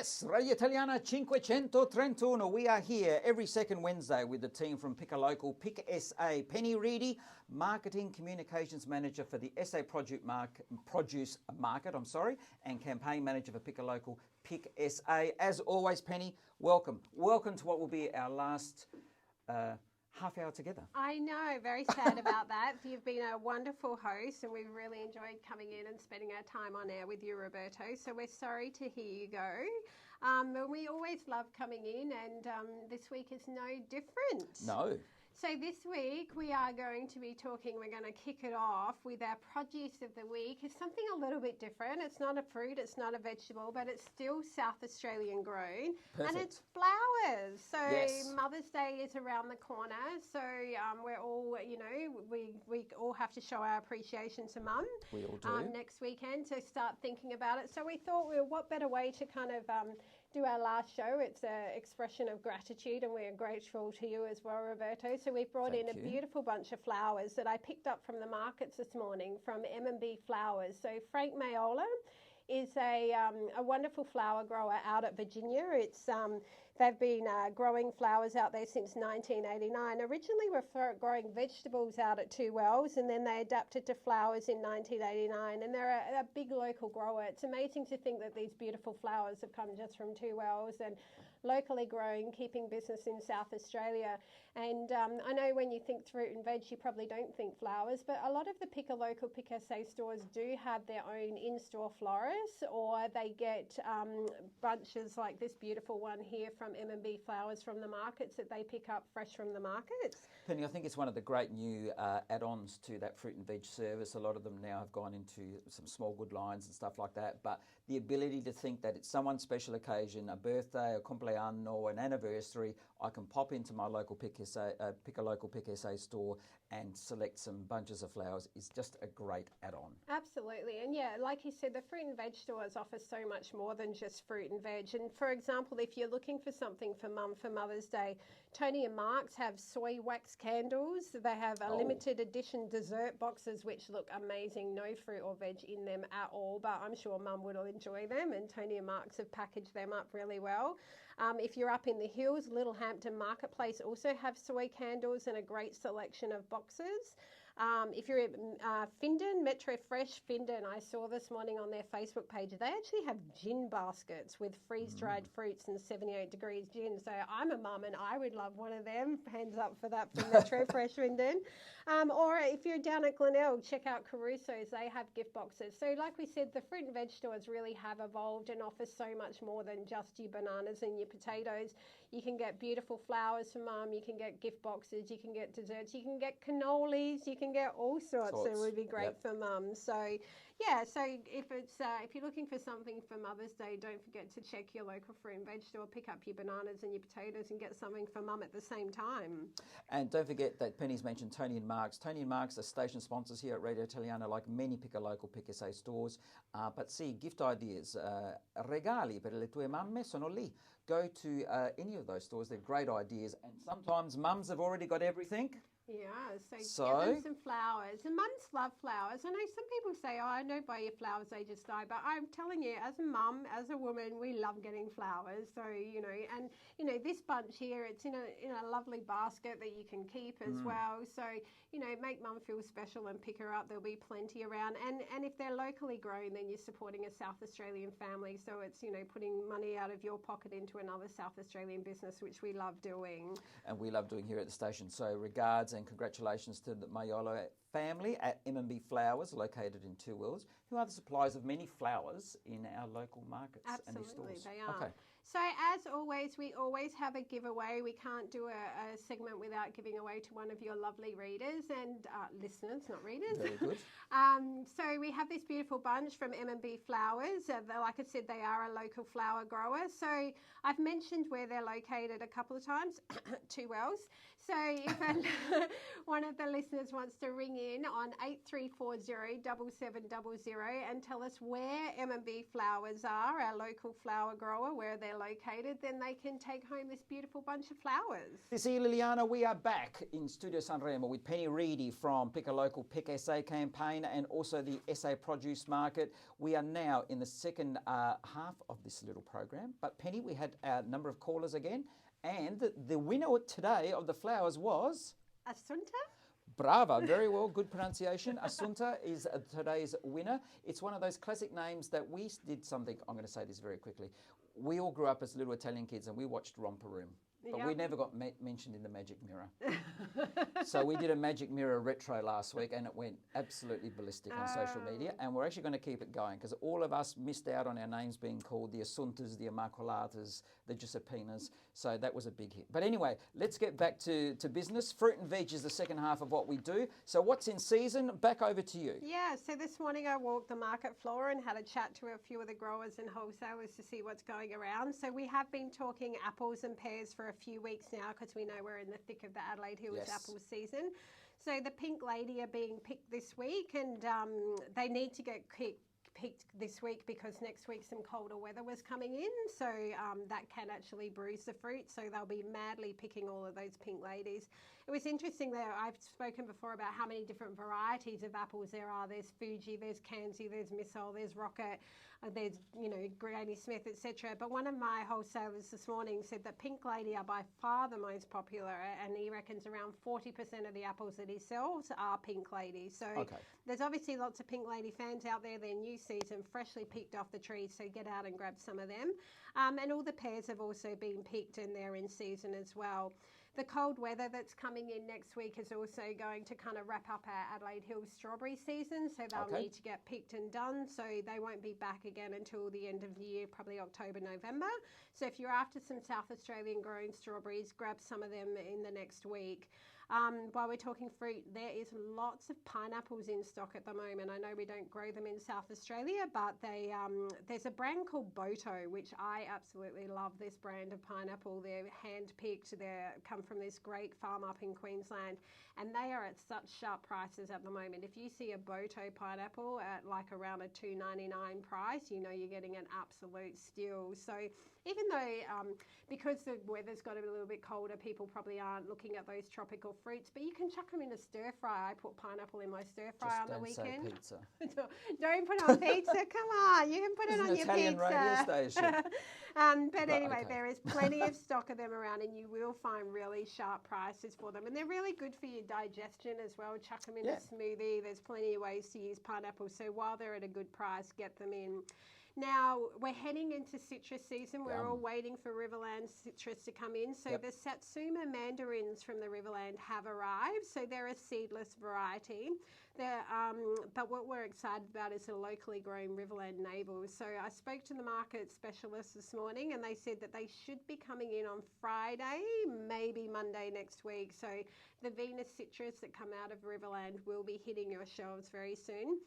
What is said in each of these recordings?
Yes, Radio Italiana 531. We are here every second Wednesday with the team from Pick a Local, Pick SA. Penny Reedy, Marketing Communications Manager for the SA Produce Market, and Campaign Manager for Pick a Local, Pick SA. As always, Penny, welcome. Welcome to what will be our last half hour together. I know, very sad about that. You've been a wonderful host and we've really enjoyed coming in and spending our time on air with you, Roberto. So we're sorry to hear you go. But we always love coming in and this week is no different. No. So this week we are going to be talking, we're going to kick it off with our produce of the week. It's something a little bit different. It's not a fruit, it's not a vegetable, but it's still South Australian grown. Perfect. And it's flowers. So yes. Mother's Day is around the corner. So we're all, we all have to show our appreciation to Mum. We all do. Next weekend to start thinking about it. So we thought, well, what better way to kind of do our last show? It's an expression of gratitude and we're grateful to you as well, Roberto. So we've brought in a beautiful bunch of flowers that I picked up from the markets this morning from M&B Flowers. So Frank Mayola is a wonderful flower grower out at Virginia. It's they've been growing flowers out there since 1989. Originally were growing vegetables out at Two Wells and then they adapted to flowers in 1989 and they're a big local grower. It's amazing to think that these beautiful flowers have come just from Two Wells and locally grown, keeping business in South Australia. And I know when you think fruit and veg, you probably don't think flowers, but a lot of the Pick a Local, Pick SA stores do have their own in-store florists, or they get bunches like this beautiful one here from M&B Flowers from the markets that they pick up fresh from the markets. Penny, I think it's one of the great new add-ons to that fruit and veg service. A lot of them now have gone into some small good lines and stuff like that, but the ability to think that it's someone's special occasion, a birthday, a compleanno, or an anniversary, I can pop into my local Pick a Local, Pick SA store and select some bunches of flowers is just a great add-on. Absolutely. And yeah, like you said, the fruit and veg stores offer so much more than just fruit and veg. And for example, if you're looking for something for Mum for Mother's Day, Tony and Mark's have soy wax candles. They have a limited edition dessert boxes which look amazing. No fruit or veg in them at all, but I'm sure Mum would enjoy them, and Tony and Mark's have packaged them up really well. If you're up in the hills, Littlehampton Marketplace also have soy candles and a great selection of boxes. If you're at Findon, Metro Fresh Findon, I saw this morning on their Facebook page, they actually have gin baskets with freeze-dried fruits and 78 degrees gin. So I'm a mum and I would love one of them. Hands up for that from Metro Fresh Findon. Or if you're down at Glenelg, check out Caruso's. They have gift boxes. So like we said, the fruit and veg stores really have evolved and offer so much more than just your bananas and your potatoes. You can get beautiful flowers for Mum. You can get gift boxes. You can get desserts. You can get cannolis. You can get all sorts. It would be great for Mum. So yeah, so if you're looking for something for Mother's Day, don't forget to check your local fruit and veg store, pick up your bananas and your potatoes and get something for Mum at the same time. And don't forget that Penny's mentioned Tony and Mark's. Tony and Mark's are station sponsors here at Radio Italiana, like many Pick a Local, Pick SA stores. But see, gift ideas, regali per le tue mamme sono lì. Go to any of those stores. They're great ideas. And sometimes mums have already got everything. Yeah, so get them some flowers. And mums love flowers. I know some people say, oh, I don't buy your flowers, they just die. But I'm telling you, as a mum, as a woman, we love getting flowers. So, this bunch here, it's in a lovely basket that you can keep as well. So, make Mum feel special and pick her up. There'll be plenty around. And if they're locally grown, then you're supporting a South Australian family. So it's, putting money out of your pocket into another South Australian business, which we love doing. And we love doing here at the station. So regards and congratulations to the Mayolo family at M&B Flowers, located in Two Wells, who are the suppliers of many flowers in our local markets. Absolutely, and stores. They are. Okay. So as always, we always have a giveaway. We can't do a segment without giving away to one of your lovely readers and listeners, not readers. Very good. So we have this beautiful bunch from M&B Flowers. Like I said, they are a local flower grower. So I've mentioned where they're located a couple of times, Two Wells. So if one of the listeners wants to ring in on 8340 and tell us where M&B Flowers are, our local flower grower, where they're located, then they can take home this beautiful bunch of flowers. This year, Liliana, we are back in Studio Sanremo with Penny Reedy from Pick a Local, Pick SA campaign and also the SA Produce Market. We are now in the second half of this little program. But Penny, we had a number of callers again, and the winner today of the flowers was... Assunta? Brava, very well, good pronunciation. Assunta is today's winner. It's one of those classic names that we did something, I'm going to say this very quickly. We all grew up as little Italian kids and we watched Romper Room. But we never got mentioned in the Magic Mirror. So we did a Magic Mirror retro last week and it went absolutely ballistic on social media. And we're actually going to keep it going because all of us missed out on our names being called the Assuntas, the Immaculatas, the Giuseppinas. So that was a big hit. But anyway, let's get back to business. Fruit and veg is the second half of what we do. So what's in season? Back over to you. Yeah, so this morning I walked the market floor and had a chat to a few of the growers and wholesalers to see what's going around. So we have been talking apples and pears for a few weeks now because we know we're in the thick of the Adelaide Hills apple season. So the Pink Lady are being picked this week and they need to get picked this week because next week some colder weather was coming in, so that can actually bruise the fruit, so they'll be madly picking all of those Pink Ladies. It was interesting that I've spoken before about how many different varieties of apples there are. There's Fuji, there's Kanzi, there's Missile, there's Rocket, there's, you know, Granny Smith, etc. But one of my wholesalers this morning said that Pink Lady are by far the most popular, and he reckons around 40% of the apples that he sells are Pink Ladies. So there's obviously lots of Pink Lady fans out there. They're new season, freshly picked off the trees, so get out and grab some of them. And all the pears have also been picked and they're in season as well. The cold weather that's coming in next week is also going to kind of wrap up our Adelaide Hills strawberry season, so they'll need to get picked and done, so they won't be back again until the end of the year, probably October, November. So if you're after some South Australian grown strawberries, grab some of them in the next week. While we're talking fruit, there is lots of pineapples in stock at the moment. I know we don't grow them in South Australia, but there's a brand called Boto, which I absolutely love. This brand of pineapple. They're hand-picked. They come from this great farm up in Queensland, and they are at such sharp prices at the moment. If you see a Boto pineapple at like around a $2.99 price, you know you're getting an absolute steal. So even though, because the weather's got a little bit colder, people probably aren't looking at those tropical fruits, but you can chuck them in a stir fry. I put pineapple in my stir fry on the weekend. Just don't say pizza. Don't put it on pizza. Come on, you can put it on your Italian pizza. Radio station. But anyway, there is plenty of stock of them around, and you will find really sharp prices for them, and they're really good for your digestion as well. Chuck them in a smoothie. There's plenty of ways to use pineapple, so while they're at a good price, get them in. Now, we're heading into citrus season. We're all waiting for Riverland citrus to come in. So the Satsuma mandarins from the Riverland have arrived. So they're a seedless variety. But what we're excited about is the locally grown Riverland navels. So I spoke to the market specialist this morning and they said that they should be coming in on Friday, maybe Monday next week. So the Venus citrus that come out of Riverland will be hitting your shelves very soon.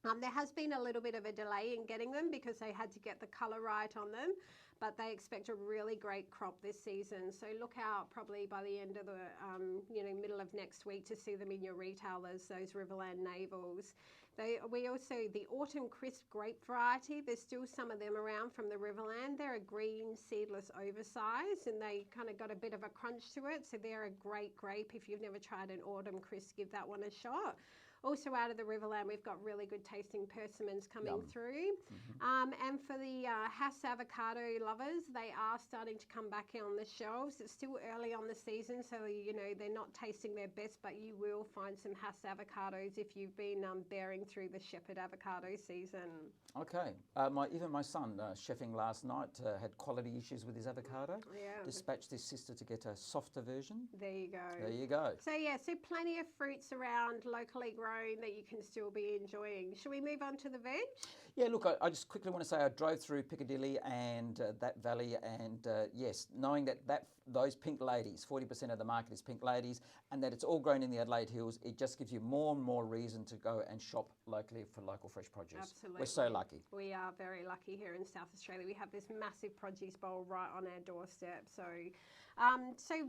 There has been a little bit of a delay in getting them because they had to get the colour right on them, but they expect a really great crop this season. So look out probably by the end of the middle of next week to see them in your retailers, those Riverland navels. The Autumn Crisp grape variety, there's still some of them around from the Riverland. They're a green seedless oversize and they kind of got a bit of a crunch to it. So they're a great grape. If you've never tried an Autumn Crisp, give that one a shot. Also out of the Riverland, we've got really good tasting persimmons coming through. And for the Hass avocado lovers, they are starting to come back on the shelves. It's still early on the season, so you know they're not tasting their best, but you will find some Hass avocados if you've been bearing through the Shepherd avocado season. Okay. Even my son, chefing last night, had quality issues with his avocado. Yeah. Dispatched his sister to get a softer version. There you go. There you go. So yeah, so plenty of fruits around, locally grown. grown that you can still be enjoying. Should we move on to the veg? Yeah, look, I just quickly want to say I drove through Piccadilly and that valley, and yes, knowing that those pink ladies, 40% of the market is pink ladies, and that it's all grown in the Adelaide Hills, it just gives you more and more reason to go and shop locally for local fresh produce. Absolutely. We're so lucky. We are very lucky here in South Australia. We have this massive produce bowl right on our doorstep. So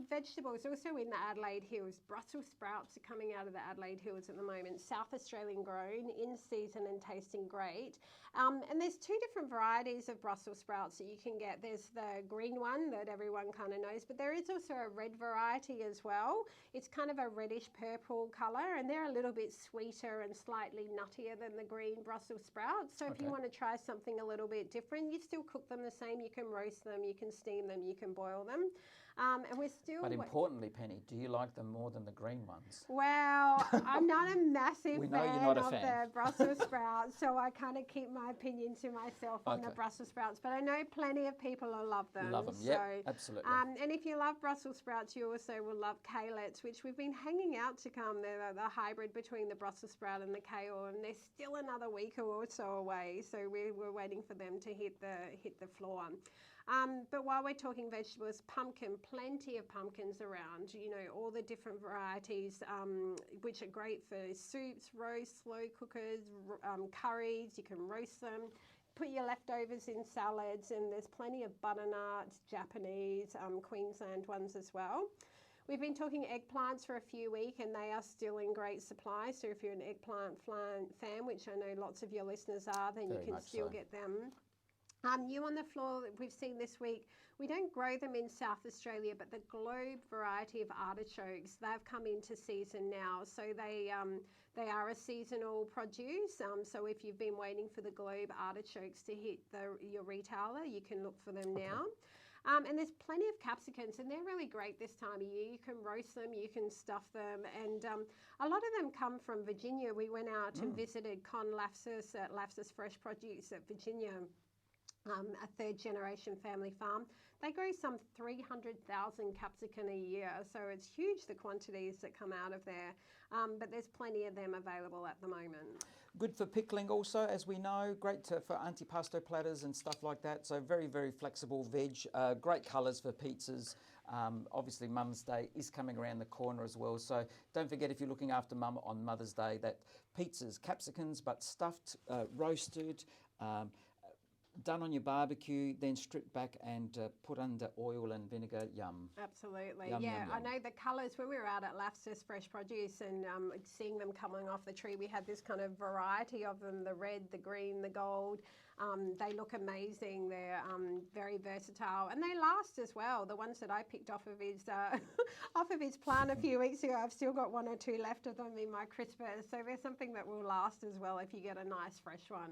vegetables also in the Adelaide Hills. Brussels sprouts are coming out of the Adelaide Hills at the moment. South Australian grown, in season and tasting great. And there's two different varieties of Brussels sprouts that you can get. There's the green one that everyone kind of knows, but there is also a red variety as well. It's kind of a reddish purple colour, and they're a little bit sweeter and slightly nuttier than the green Brussels sprouts. So if you want to try something a little bit different, you still cook them the same. You can roast them, you can steam them, you can boil them. And we're still... But importantly, Penny, do you like them more than the green ones? Well, I'm not a massive fan of the Brussels sprouts, so I kind of keep my opinion to myself on the Brussels sprouts. But I know plenty of people will love them. Love them, so, absolutely. And if you love Brussels sprouts, you also will love kaleets, which we've been hanging out to come. They're the hybrid between the Brussels sprout and the kale, and they're still another week or so away. So we're waiting for them to hit the floor. But while we're talking vegetables, pumpkin, plenty of pumpkins around, you know, all the different varieties, which are great for soups, roasts, slow cookers, curries. You can roast them, put your leftovers in salads, and there's plenty of butternuts, Japanese, Queensland ones as well. We've been talking eggplants for a few weeks, and they are still in great supply. So if you're an eggplant fan, which I know lots of your listeners are, then you can still get them. You on the floor, we've seen this week, we don't grow them in South Australia, but the globe variety of artichokes, they've come into season now. So they are a seasonal produce. So if you've been waiting for the globe artichokes to hit your retailer, you can look for them now. And there's plenty of capsicums, and they're really great this time of year. You can roast them, you can stuff them, and a lot of them come from Virginia. We went out and visited Con Lapsus at Lapsus Fresh Produce at Virginia. A third generation family farm. They grow some 300,000 capsicum a year, so it's huge, the quantities that come out of there, but there's plenty of them available at the moment. Good for pickling also, as we know, great for antipasto platters and stuff like that, so very, very flexible veg, great colours for pizzas. Obviously Mum's Day is coming around the corner as well, so don't forget, if you're looking after Mum on Mother's Day, that pizzas, capsicums, but stuffed, roasted, done on your barbecue, then stripped back and put under oil and vinegar. Yum. Absolutely. Yum, yeah, yum, yum. I know the colours, when we were out at Lapsus Fresh Produce and seeing them coming off the tree, we had this kind of variety of them, the red, the green, the gold. They look amazing. They're very versatile, and they last as well. The ones that I picked off of his plant a few weeks ago, I've still got one or two left of them in my crispers. So there's something that will last as well if you get a nice fresh one.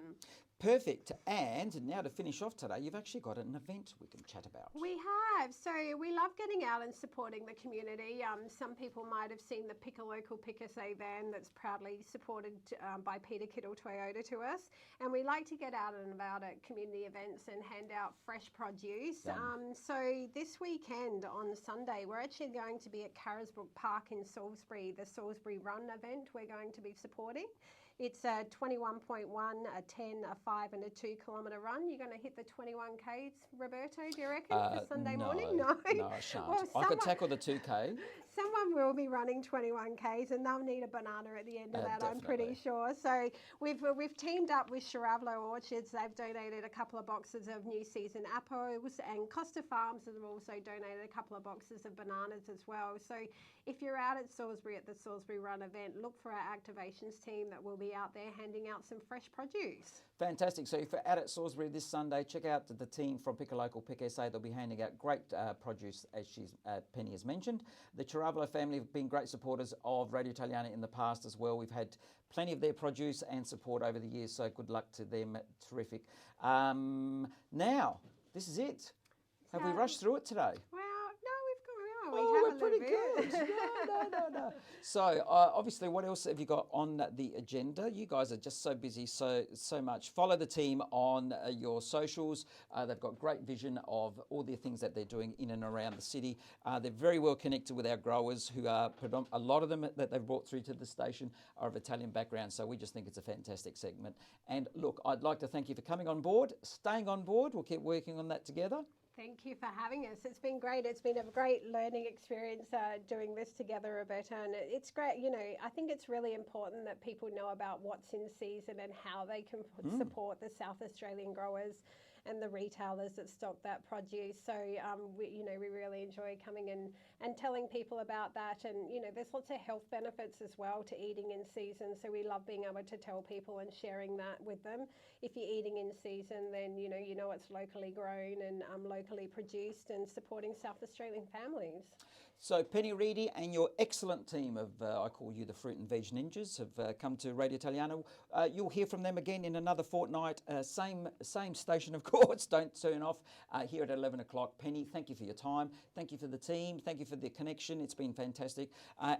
Perfect. And now to finish off today, you've actually got an event we can chat about. We have. So we love getting out and supporting the community. Some people might have seen the Pick a Local, Pick SA van that's proudly supported by Peter Kittle Toyota to us. And we like to get out and about at community events and hand out fresh produce. So this weekend on Sunday, we're actually going to be at Carisbrook Park in Salisbury, the Salisbury Run Event we're going to be supporting. It's a 21.1, a 10, a 5 and a 2 kilometre run. You're going to hit the 21Ks, Roberto, do you reckon, for Sunday morning? No, I shan't. Well, I could tackle the 2K. Someone will be running 21Ks and they'll need a banana at the end of that, definitely. I'm pretty sure. So we've teamed up with Shiravlo Orchards. They've donated a couple of boxes of new season apples, and Costa Farms have also donated a couple of boxes of bananas as well. So if you're out at Salisbury at the Salisbury Run Event, look for our activations team that will be out there handing out some fresh produce. Fantastic. So if you're out at Salisbury this Sunday, check out the team from Pick a Local, Pick SA. They'll be handing out great produce, as Penny has mentioned. The Chiravalo family have been great supporters of Radio Italiana in the past as well. We've had plenty of their produce and support over the years, so good luck to them. Terrific. Now, this is it. Have we rushed through it today? we Oh, have we're a little pretty bit. good. No. So, obviously, what else have you got on the agenda? You guys are just so busy, so much. Follow the team on your socials. They've got great vision of all the things that they're doing in and around the city. They're very well connected with our growers, who are a lot of them that they've brought through to the station are of Italian background. So we just think it's a fantastic segment. And look, I'd like to thank you for coming on board, staying on board. We'll keep working on that together. Thank you for having us. It's been great. It's been a great learning experience doing this together, Roberta. And it's great. You know, I think it's really important that people know about what's in season and how they can support the South Australian growers and the retailers that stock that produce. So, we really enjoy coming in and telling people about that. And, you know, there's lots of health benefits as well to eating in season. So we love being able to tell people and sharing that with them. If you're eating in season, then, you know it's locally grown and locally produced and supporting South Australian families. So Penny Reedy and your excellent team of, I call you the Fruit and Veg Ninjas, have come to Radio Italiana. You'll hear from them again in another fortnight. Same station, of course. Don't turn off here at 11 o'clock. Penny, thank you for your time. Thank you for the team. Thank you for the connection. It's been fantastic.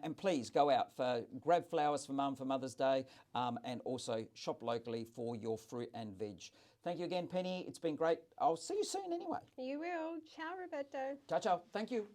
And please go out, grab flowers for Mum for Mother's Day, and also shop locally for your fruit and veg. Thank you again, Penny. It's been great. I'll see you soon anyway. You will. Ciao, Roberto. Ciao, ciao. Thank you.